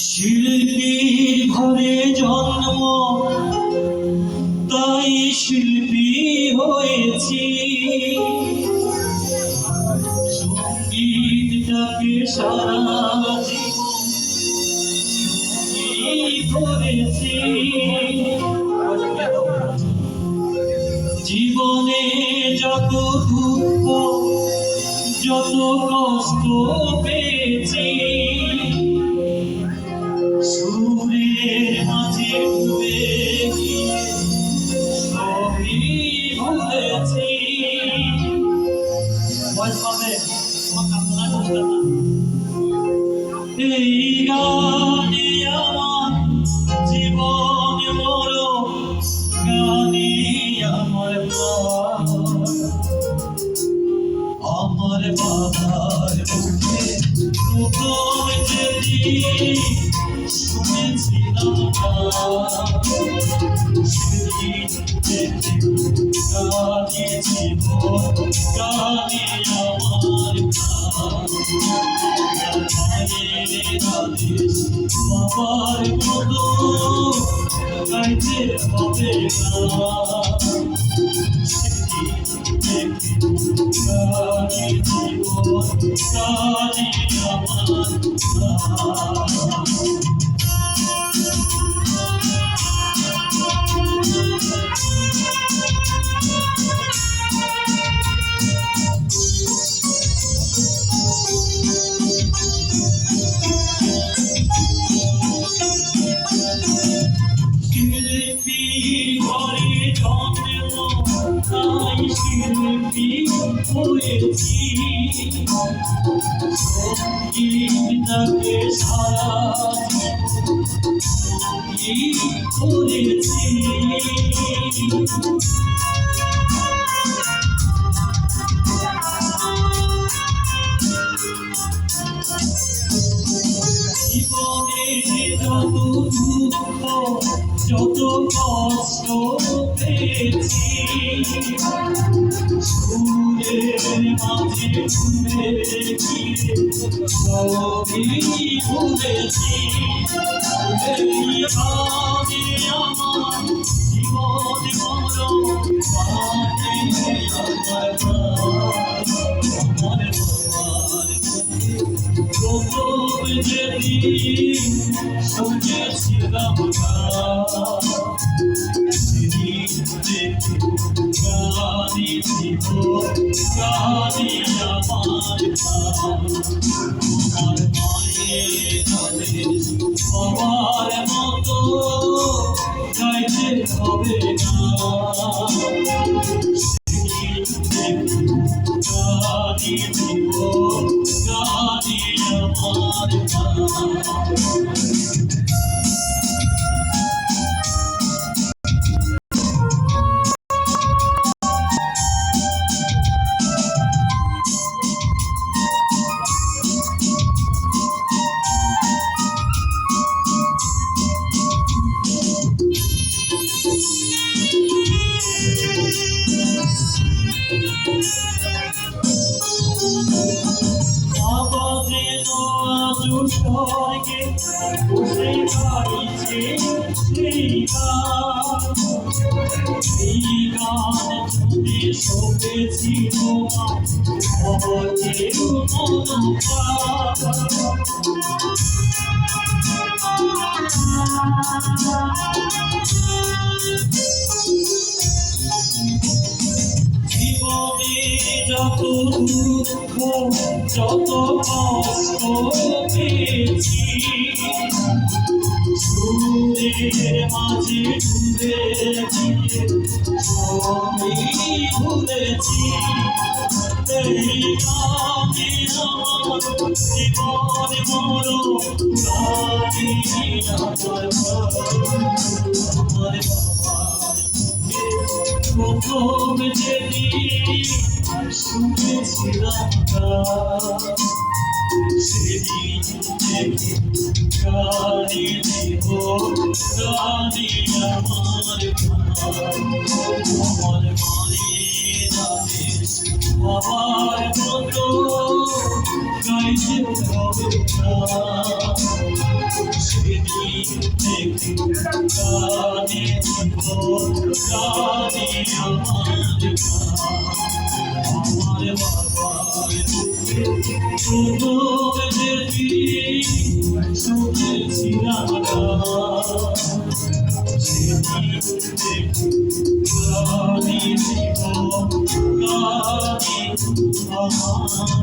শিল্পীর ঘরে জন্ম, তাই শিল্পী হয়েছি। সঙ্গীতটাকে সারা জীবন করেছি। জীবনে যত দুঃখ, যত কষ্ট পেয়েছি, সুরের মাঝে ডুবে গিয়ে সবই ভুলেছি। এই গানে আমার জীবন মরণ, গানে আমার আমার বাবার মুখে প্রথম যেদিন শুনেছিলাম সেদিন দেখে গানে জীবন, গানে আমার বাবার মতো গাইতে হবে না। গানে জীবন, গানে আমার শিল্পী ঘরে জন্ম, তাই শিল্পী হয়েছি। সঙ্গীতটাকে সারা জীবন করেছি। জীবনে যত দুঃখ, যত কষ্ট পেয়েছি, সুরের মাঝে ডুবে গিয়ে সবই ভুলেছি। এই গানে আমার জীবন মরণ, গানে আমার প্রথম যেদিন শুনেছিলাম সেদিন দেখে গানে জীবন, গানে আমার মায়ের বাবার মতো গাইতে হবে না। গানে জীবন, গানে আমার স্বর্গে বসে গাইছে সেই গান, এই গান শুনে শোকেছি তোমার অবধের জীবনে যত দুঃখ, যত কষ্ট পেয়েছি, সুরের মাঝে ডুবে গিয়ে সবই ভুলেছি। এই গানে আমার জীবন মরণ, গানে আমার বাবার প্রথম যেদিন শুনেছিলাম সেদিন দেখে গানে জীবন, গানে আমার মায়ের জানে আমার মতো গাইতে হবে না সেদিন থেকে গানে জীবন গানে আমার বাবার প্রথম যেদিন শুনেছিলাম সেদিন থেকে গানে জীবন গানে আমার